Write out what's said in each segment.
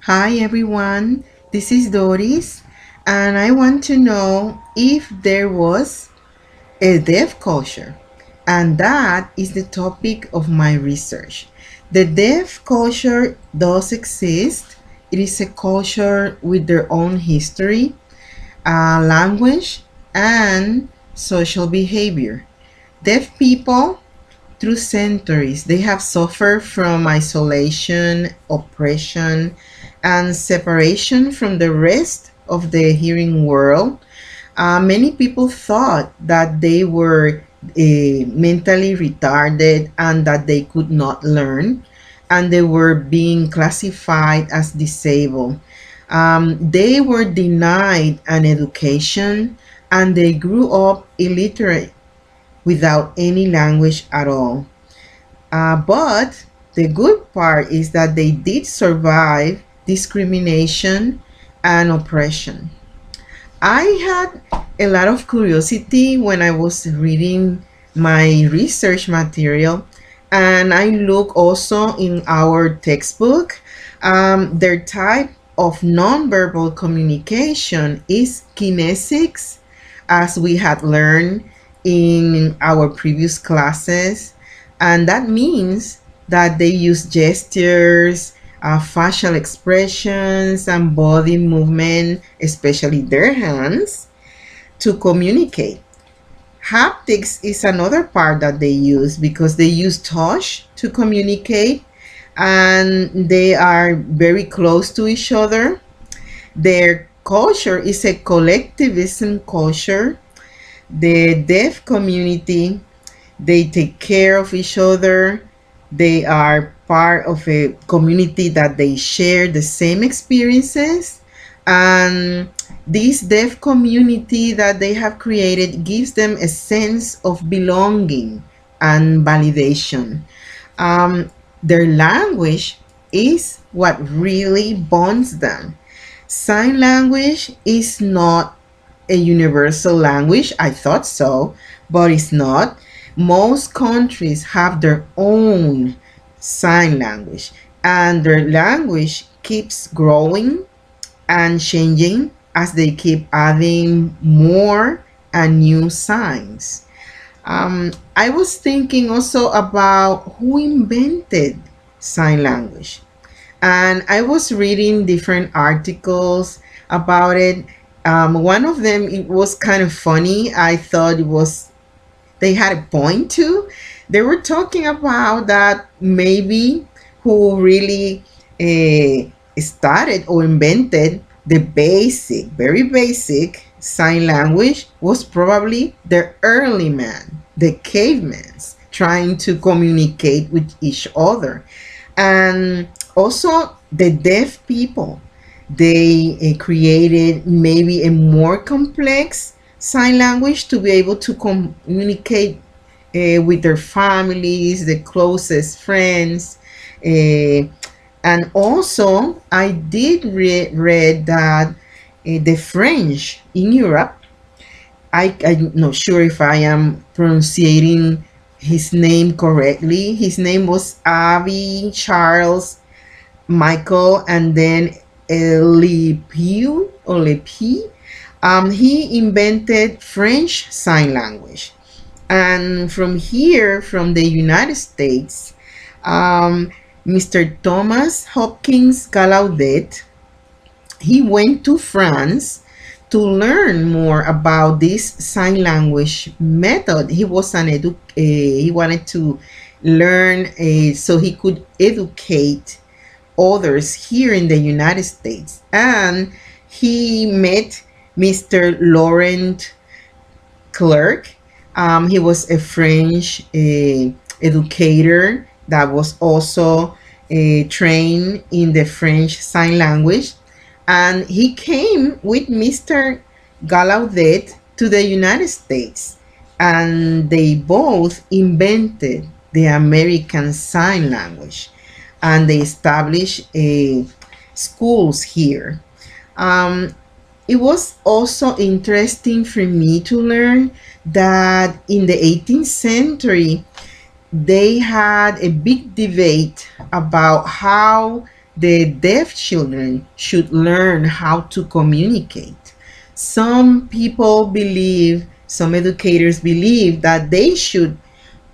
Hi everyone, this is Doris, and I want to know if there was a deaf culture, and that is the topic of my research. The deaf culture does exist. It is a culture with their own history, language, and social behavior. Deaf people through centuries, they have suffered from isolation, oppression, and separation from the rest of the hearing world. Many people thought that they were mentally retarded and that they could not learn, and they were being classified as disabled. They were denied an education and they grew up illiterate without any language at all. But the good part is that they did survive discrimination and oppression. I had a lot of curiosity when I was reading my research material, and I look also in our textbook. Their type of nonverbal communication is kinesics, as we had learned in our previous classes, and that means that they use gestures, facial expressions, and body movement, especially their hands, to communicate. Haptics is another part that they use because they use touch to communicate, and they are very close to each other. Their culture is a collectivism culture. The deaf community, they take care of each other. They are part of a community that they share the same experiences. And this deaf community that they have created gives them a sense of belonging and validation. Um, their language is what really bonds them. Sign language is not a universal language. I thought so, but it's not. Most countries have their own sign language, and their language keeps growing and changing as they keep adding more and new signs. I was thinking also about who invented sign language, and I was reading different articles about it. One of them, it was kind of funny. I thought it was, they had a point too. They were talking about that maybe who really started or invented the basic, very basic sign language was probably the early man, the cavemans, trying to communicate with each other. And also the deaf people, they created maybe a more complex sign language to be able to communicate with their families, the closest friends. Uh, and also, I did read that the French in Europe, I'm not sure if I am pronouncing his name correctly. His name was Avi Charles Michael, and then Lepiu or Lepi. He invented French Sign Language. And from here, from the United States, Mr. Thomas Hopkins Gallaudet, he went to France to learn more about this sign language method. He was he wanted to learn so he could educate others here in the United States. And he met Mr. Laurent Clerc. He was a French educator that was also trained in the French Sign Language. And he came with Mr. Gallaudet to the United States. And they both invented the American Sign Language. And they established schools here. Um, it was also interesting for me to learn that in the 18th century, they had a big debate about how the deaf children should learn how to communicate. Some people believe, some educators believe that they should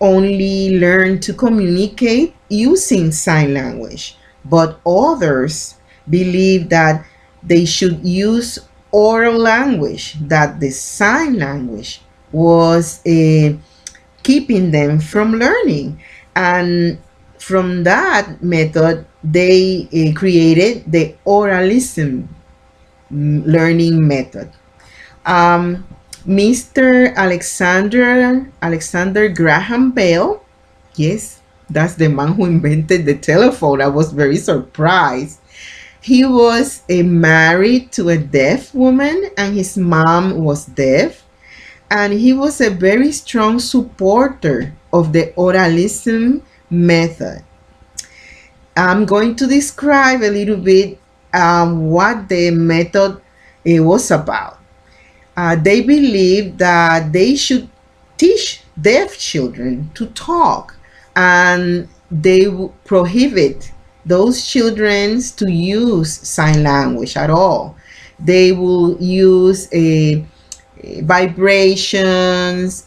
only learn to communicate using sign language, but others believe that they should use oral language, that the sign language was keeping them from learning. And from that method, they created the oralism learning method. Um, Mr. Alexander Graham Bell, yes, that's the man who invented the telephone. I was very surprised. He was married to a deaf woman, and his mom was deaf, and he was a very strong supporter of the oralism method. I'm going to describe a little bit what the method was about. They believe that they should teach deaf children to talk, and they prohibit those children to use sign language at all. They will use vibrations,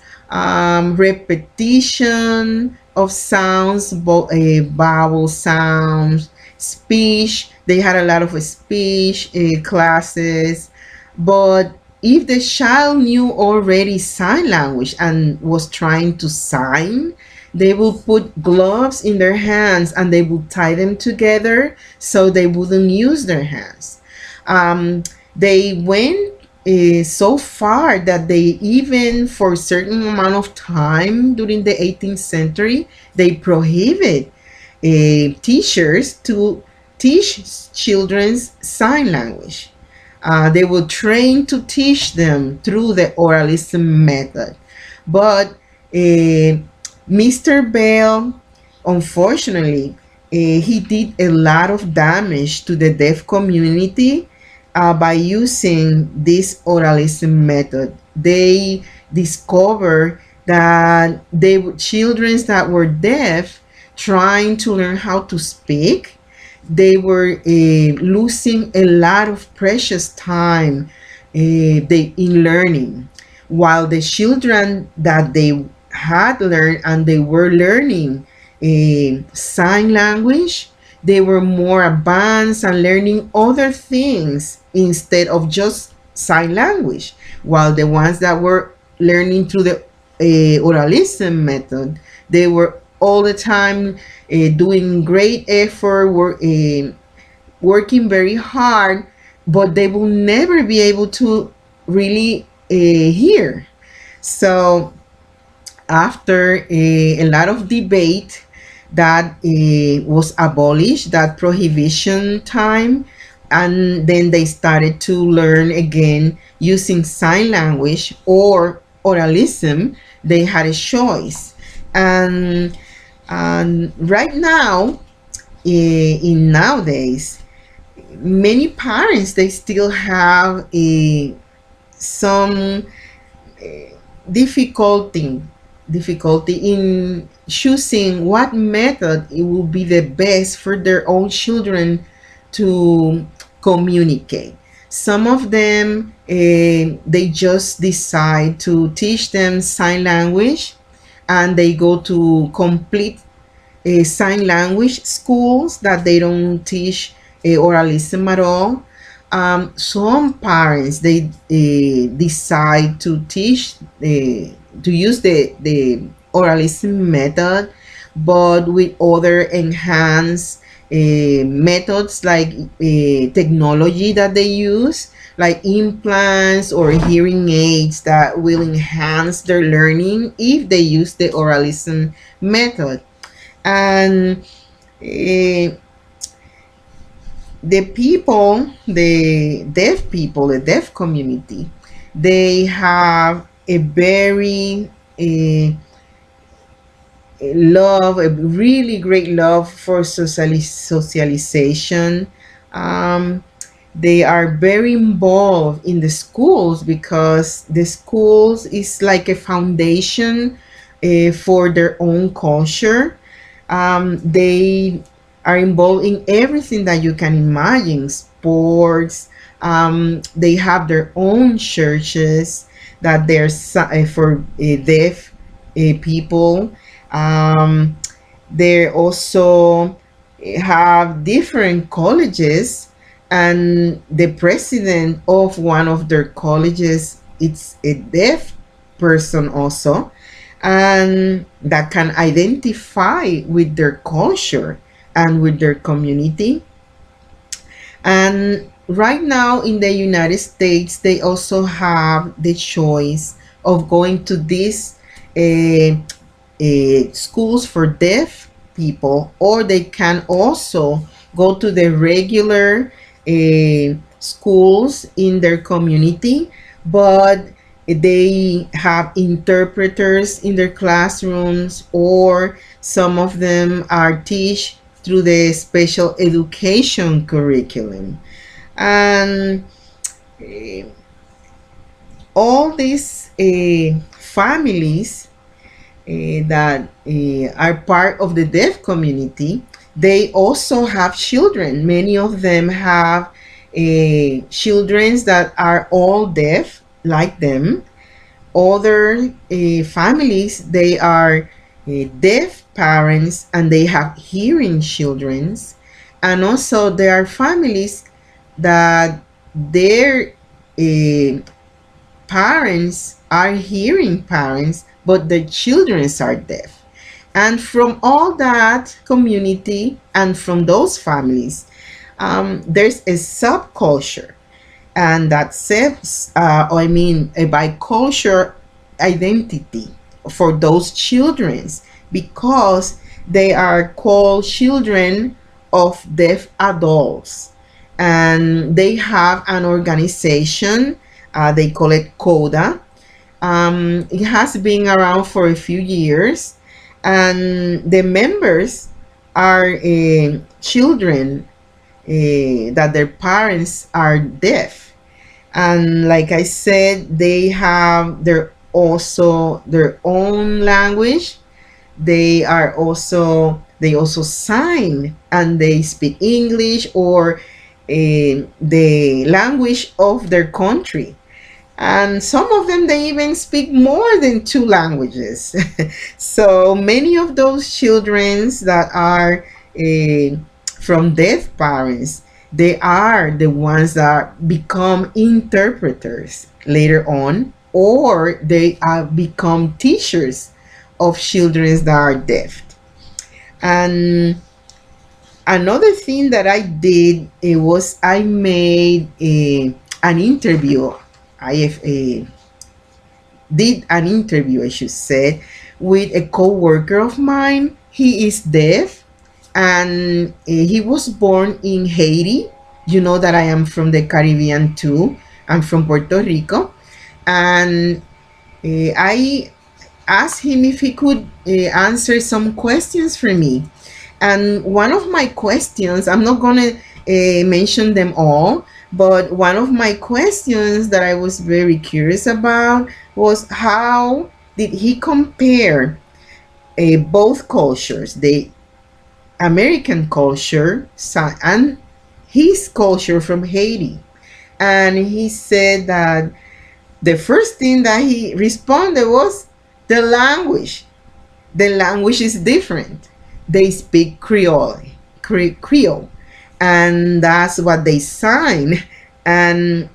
repetition of sounds, vowel sounds, speech. They had a lot of speech classes, but if the child knew already sign language and was trying to sign, they will put gloves in their hands and they will tie them together so they wouldn't use their hands. They went so far that they even, for a certain amount of time during the 18th century, they prohibit teachers to teach children's sign language. They will train to teach them through the oralism method. But Mr. Bell, unfortunately, he did a lot of damage to the deaf community by using this oralism method. They discovered that they were children that were deaf trying to learn how to speak. They were losing a lot of precious time in learning, while the children that they had learned and they were learning sign language, they were more advanced and learning other things instead of just sign language, while the ones that were learning through the oralism method, they were all the time doing great effort, working very hard, but they will never be able to really hear. So after a lot of debate, that was abolished, that prohibition time, and then they started to learn again using sign language or oralism. They had a choice. And right now, in nowadays, many parents, they still have some difficulty in choosing what method it will be the best for their own children to communicate. Some of them, they just decide to teach them sign language, and they go to complete sign language schools that they don't teach oralism at all. Some parents, they decide to teach to use the oralism method, but with other enhanced methods like technology that they use, like implants or hearing aids that will enhance their learning if they use the oralism method. And the deaf people, the deaf community, they have a very a really great love for socialization. They are very involved in the schools because the schools is like a foundation for their own culture. They are involved in everything that you can imagine, sports. They have their own churches that they're for deaf people. Um, they also have different colleges, and the president of one of their colleges, it's a deaf person also, and that can identify with their culture and with their community. And right now in the United States, they also have the choice of going to these uh, schools for deaf people, or they can also go to the regular schools in their community, but they have interpreters in their classrooms, or some of them are teach through the special education curriculum. And uh, all these families that are part of the deaf community, they also have children. Many of them have children that are all deaf, like them. Other families, they are deaf parents and they have hearing children. And also there are families that their uh, parents are hearing parents, but the children are deaf. And from all that community and from those families, there's a subculture, and that sets, I mean, a bicultural identity for those children, because they are called children of deaf adults, and they have an organization. They call it CODA. It has been around for a few years, and the members are children that their parents are deaf. And like I said, they have their own language. They also sign, and they speak English, or the language of their country. And some of them, they even speak more than two languages. So many of those children that are from deaf parents, they are the ones that become interpreters later on, or they become teachers of children that are deaf. And another thing that I did, it was I made an interview. I did an interview, I should say, with a co-worker of mine. He is deaf, and he was born in Haiti. You know that I am from the Caribbean too. I'm from Puerto Rico, and I asked him if he could answer some questions for me. And one of my questions, I'm not going to mention them all, but one of my questions that I was very curious about was, how did he compare both cultures, the American culture and his culture from Haiti? And he said that the first thing that he responded was the language. The language is different. They speak Creole, and that's what they sign. And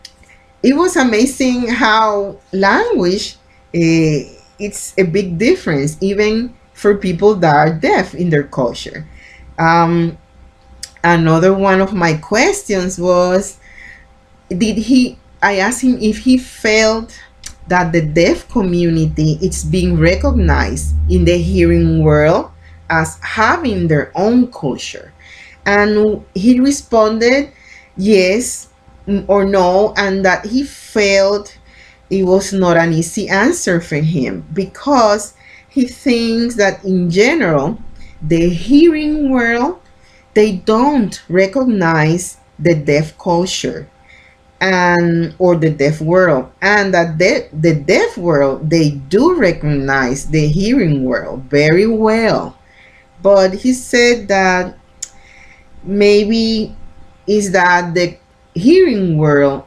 it was amazing how language, it's a big difference, even for people that are deaf in their culture. Um, Another one of my questions was, I asked him if he felt that the deaf community is being recognized in the hearing world as having their own culture. And he responded yes or no, and that he felt it was not an easy answer for him, because he thinks that in general, the hearing world, they don't recognize the deaf culture, and or the deaf world, and that the deaf world, they do recognize the hearing world very well. But he said that maybe is that the hearing world,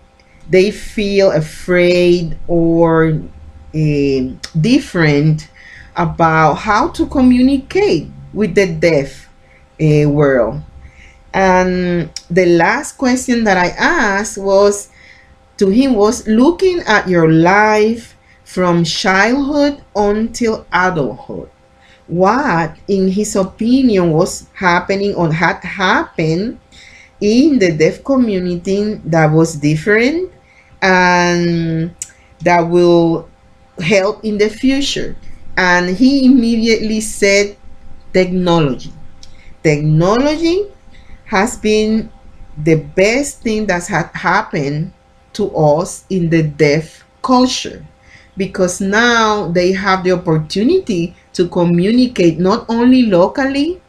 they feel afraid or different about how to communicate with the deaf world. And the last question that I asked was to him was, looking at your life from childhood until adulthood, what in his opinion was happening or had happened in the deaf community that was different and that will help in the future. And he immediately said, technology. Technology has been the best thing that's had happened to us in the deaf culture, because now they have the opportunity to communicate not only locally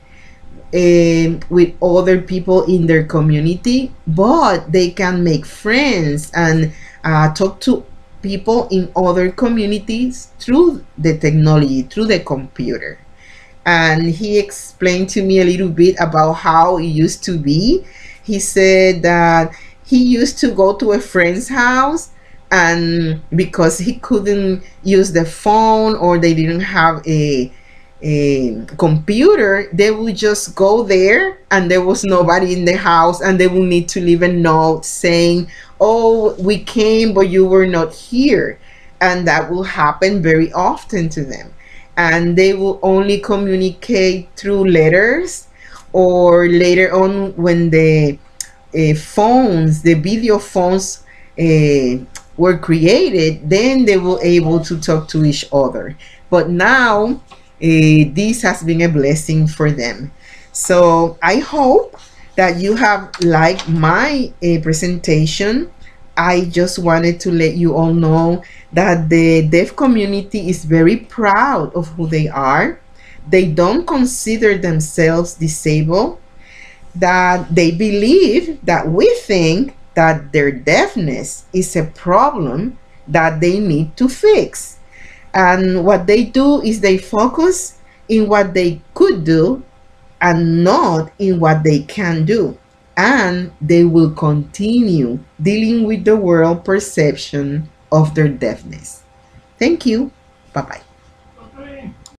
with other people in their community, but they can make friends and talk to people in other communities through the technology, through the computer. And he explained to me a little bit about how it used to be. He said that he used to go to a friend's house, and because he couldn't use the phone or they didn't have a computer, they would just go there and there was nobody in the house, and they would need to leave a note saying, oh, we came but you were not here. And that will happen very often to them, and they will only communicate through letters, or later on when the phones, the video phones were created, then they were able to talk to each other. But now this has been a blessing for them. So I hope that you have liked my presentation. I just wanted to let you all know that the deaf community is very proud of who they are. They don't consider themselves disabled, that they believe that we think that their deafness is a problem that they need to fix. And what they do is they focus in what they could do and not in what they can do. And they will continue dealing with the world perception of their deafness. Thank you. Bye bye.